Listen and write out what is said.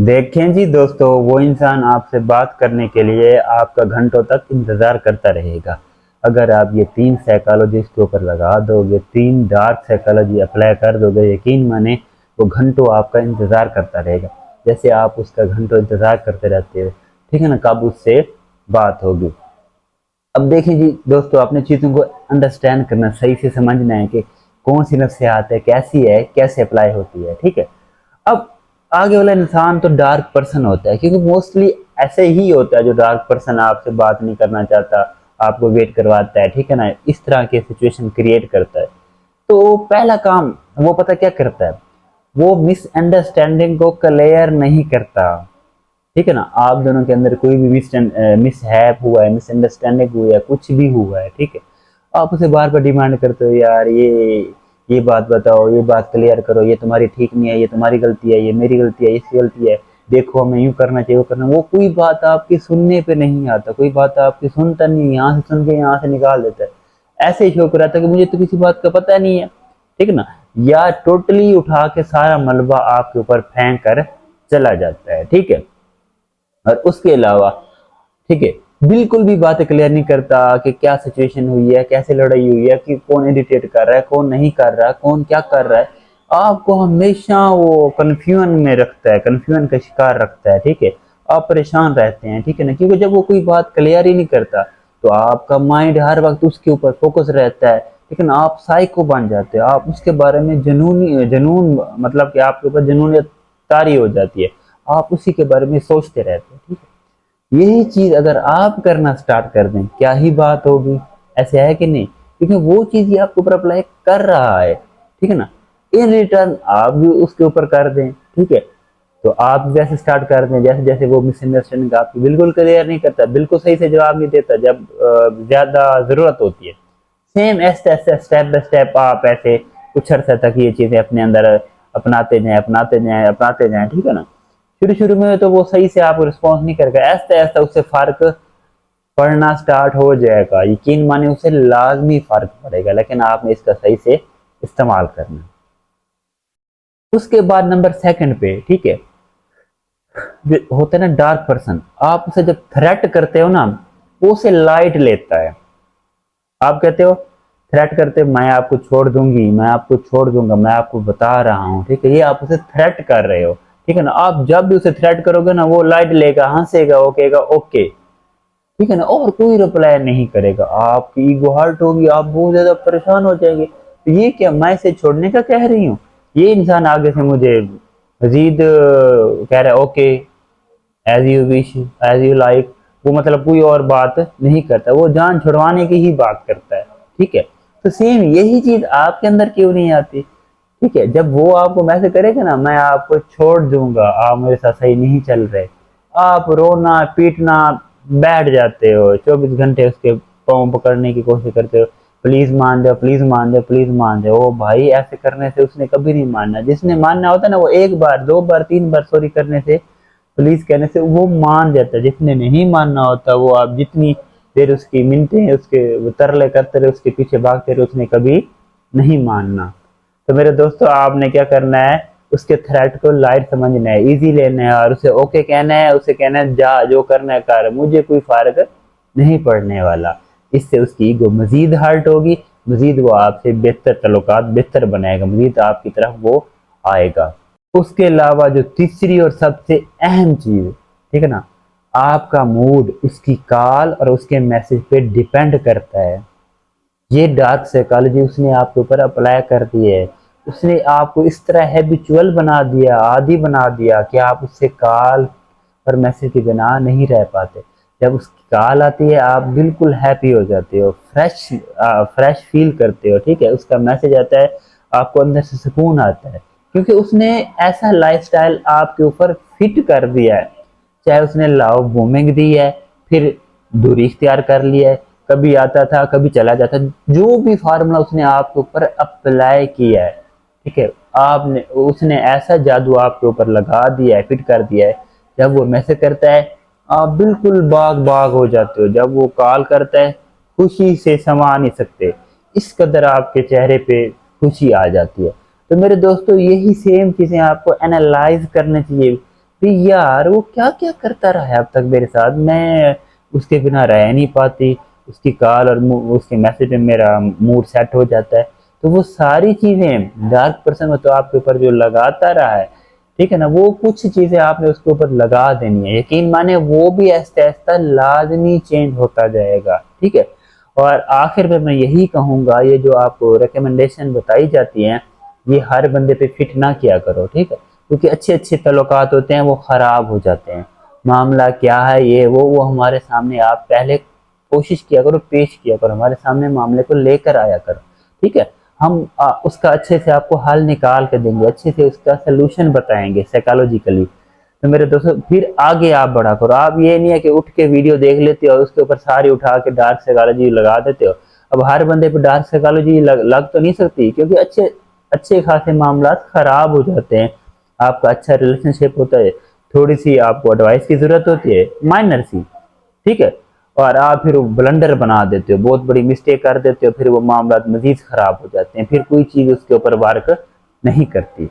देखें जी दोस्तों, वो इंसान आपसे बात करने के लिए आपका घंटों तक इंतज़ार करता रहेगा। अगर आप ये 3 साइकोलॉजी इसके ऊपर लगा दोगे, 3 डार्क साइकोलॉजी अप्लाई कर दोगे, यकीन माने वो घंटों आपका इंतज़ार करता रहेगा। जैसे आप उसका घंटों इंतज़ार करते रहते हो, ठीक है ना, कब उससे बात होगी। अब देखें जी दोस्तों, अपने चीज़ों को अंडरस्टैंड करना, सही से समझना है कि कौन सी नफ्सियात है, कैसी है, कैसे अप्लाई होती है, ठीक है। अब आगे वाला इंसान तो डार्क पर्सन होता है, क्योंकि मोस्टली ऐसे ही होता है जो डार्क पर्सन आपसे बात नहीं करना चाहता, आपको वेट करवाता है, ठीक है ना, इस तरह के सिचुएशन क्रिएट करता है। तो पहला काम वो पता क्या करता है, वो मिसअंडरस्टैंडिंग को क्लियर नहीं करता, ठीक है ना। आप दोनों के अंदर कोई भी मिसहैप हुआ है, मिसअंडरस्टैंडिंग हुई है, कुछ भी हुआ है, ठीक है, आप उसे बार बार डिमांड करते हो, यार ये बात बताओ, ये बात क्लियर करो, ये तुम्हारी ठीक नहीं है, ये तुम्हारी गलती है, ये मेरी गलती है, इसकी गलती है, देखो हमें यूं करना चाहिए, वो करना। वो कोई बात आपकी सुनने पे नहीं आता, कोई बात आपकी सुनता नहीं, यहाँ से सुन के यहाँ से निकाल देता है। ऐसे ही शौक रहता है कि मुझे तो किसी बात का पता नहीं है, ठीक है ना, या टोटली उठा के सारा मलबा आपके ऊपर फेंक कर चला जाता है, ठीक है। और उसके अलावा, ठीक है, बिल्कुल भी बातें क्लियर नहीं करता कि क्या सिचुएशन हुई है, कैसे लड़ाई हुई है, कि कौन इरिटेट कर रहा है, कौन नहीं कर रहा है, कौन क्या कर रहा है। आपको हमेशा वो कंफ्यूजन में रखता है, कंफ्यूजन का शिकार रखता है, ठीक है। आप परेशान रहते हैं, ठीक है ना, क्योंकि जब वो कोई बात क्लियर ही नहीं करता तो आपका माइंड हर वक्त उसके ऊपर फोकस रहता है, लेकिन आप साइको बन जाते हो, आप उसके बारे में जनून मतलब कि आपके ऊपर जनूनियत तारी हो जाती है, आप उसी के बारे में सोचते रहते हैं, ठीक है। यही चीज अगर आप करना स्टार्ट कर दें, क्या ही बात होगी, ऐसे है कि नहीं, क्योंकि वो चीज ही आपके ऊपर अप्लाई कर रहा है, ठीक है ना। इन रिटर्न आप भी उसके ऊपर कर दें, ठीक है। तो आप वैसे स्टार्ट कर दें, जैसे जैसे वो मिसअंडरस्टैंडिंग आपकी बिल्कुल क्लियर नहीं करता, बिल्कुल सही से जवाब नहीं देता जब ज्यादा जरूरत होती है, सेम ऐसे ऐसे स्टेप बाय स्टेप आप ऐसे कुछ अर्से तक ये चीजें अपने अंदर अपनाते जाएं, ठीक है ना। शुरू शुरू में तो वो सही से आपको रिस्पॉन्स नहीं करेगा, ऐसा ऐसा उससे फर्क पड़ना स्टार्ट हो जाएगा, यकीन माने उसे लाजमी फर्क पड़ेगा, लेकिन आपने इसका सही से इस्तेमाल करना। उसके बाद नंबर सेकंड पे, ठीक है, होता है ना डार्क पर्सन, आप उसे जब थ्रेट करते हो ना, वो उसे लाइट लेता है। आप कहते हो, थ्रेट करते, मैं आपको छोड़ दूंगी, मैं आपको छोड़ दूंगा, मैं आपको बता रहा हूँ, ठीक है, ये आप उसे थ्रेट कर रहे हो, ठीक है ना। आप जब भी उसे थ्रेट करोगे ना, वो लाइट लेगा, हंसेगा, वो कहेगा ओके, ठीक है ना, और कोई रिप्लाई नहीं करेगा। आपकी ईगो हर्ट होगी, आप बहुत ज्यादा परेशान हो जाएंगे, तो ये क्या, मैं इसे छोड़ने का कह रही हूँ, ये इंसान आगे से मुझे मजीद कह रहा है okay, as you wish, as you like, वो मतलब कोई और बात नहीं करता, वो जान छुड़वाने की ही बात करता है, ठीक है। तो सेम यही चीज आपके अंदर क्यों नहीं आती, ठीक है। जब वो आपको मैसेज करेगा ना, मैं आपको छोड़ दूंगा, आप मेरे साथ सही नहीं चल रहे, आप रोना पीटना बैठ जाते हो, 24 घंटे उसके पाँव पकड़ने की कोशिश करते हो, प्लीज मान जाओ, प्लीज मान जाओ, प्लीज मान जाओ। ओ भाई, ऐसे करने से उसने कभी नहीं मानना, जिसने मानना होता है ना, वो एक बार, दो बार, 3 बार सॉरी करने से, प्लीज कहने से वो मान जाता है। जिसने नहीं मानना होता, वो आप जितनी देर उसकी मिनटें उसके तरले करते रहे, उसके पीछे भागते रहे, उसने कभी नहीं मानना। तो मेरे दोस्तों, आपने क्या करना है, उसके थ्रेट को लाइट समझना है, इजी लेना है, और उसे ओके कहना है, उसे कहना है जा जो करना है कर, मुझे कोई फर्क नहीं पड़ने वाला। इससे उसकी ईगो मजीद हर्ट होगी, मजीद वो आपसे बेहतर तल्लुकात बेहतर बनाएगा, मजीद आपकी तरफ वो आएगा। उसके अलावा जो तीसरी और सबसे अहम चीज, ठीक है ना, आपका मूड उसकी कॉल और उसके मैसेज पे डिपेंड करता है। ये डार्क साइकोलॉजी उसने आपके ऊपर अप्लाई कर दी है, उसने आपको इस तरह हैबिचुअल बना दिया, आदी बना दिया, कि आप उससे कॉल और मैसेज के बिना नहीं रह पाते। जब उसकी कॉल आती है, आप बिल्कुल हैप्पी हो जाते हो, फ्रेश फील करते हो, ठीक है। उसका मैसेज आता है, आपको अंदर से सुकून आता है, क्योंकि उसने ऐसा लाइफस्टाइल आपके ऊपर फिट कर दिया है। चाहे उसने लव बूमिंग दी है, फिर दूरी इख्तियार कर लिया है, कभी आता था कभी चला जाता, जो भी फार्मूला उसने आपके ऊपर अप्लाई किया है, ठीक है, आपने उसने ऐसा जादू आपके ऊपर लगा दिया है, फिट कर दिया है। जब वो मैसेज करता है, आप बिल्कुल बाग बाग हो जाते हो, जब वो कॉल करता है, खुशी से समा नहीं सकते, इस कदर आपके चेहरे पे खुशी आ जाती है। तो मेरे दोस्तों, यही सेम चीजें आपको एनालाइज करनी चाहिए, भी यार वो क्या क्या करता रहा है अब तक मेरे साथ, मैं उसके बिना रह नहीं पाती, उसकी कॉल और उसके मैसेज में मेरा मूड सेट हो जाता है। तो वो सारी चीजें डार्क पर्सन तो आपके ऊपर जो लगाता रहा है, ठीक है ना, वो कुछ चीजें आपने उसके ऊपर लगा देनी है, यकीन माने वो भी ऐसा ऐसा लाजमी चेंज होता जाएगा, ठीक है। और आखिर में मैं यही कहूंगा, ये जो आपको रिकमेंडेशन बताई जाती हैं ये हर बंदे पे फिट ना किया करो, ठीक है, क्योंकि अच्छे अच्छे तल्लुकात होते हैं वो खराब हो जाते हैं। मामला क्या है ये वो हमारे सामने आप पहले कोशिश किया करो, पेश किया करो, हमारे सामने मामले को लेकर आया करो, ठीक है। हम उसका अच्छे से आपको हल निकाल के देंगे, अच्छे से उसका सोल्यूशन बताएंगे साइकोलॉजिकली। तो मेरे दोस्तों फिर आगे आप बढ़ा करो, आप ये नहीं है कि उठ के वीडियो देख लेते हो और उसके ऊपर सारी उठा के डार्क साइकोलॉजी लगा देते हो। अब हर बंदे पे डार्क साइकोलॉजी लग तो नहीं सकती, क्योंकि अच्छे अच्छे खासे मामला खराब हो जाते हैं। आपका अच्छा रिलेशनशिप होता है, थोड़ी सी आपको एडवाइस की जरूरत होती है, माइनर सी, ठीक है, और आप फिर ब्लंडर बना देते हो, बहुत बड़ी मिस्टेक कर देते हो, फिर वो मामला मजीद खराब हो जाते हैं, फिर कोई चीज उसके ऊपर वर्क नहीं करती।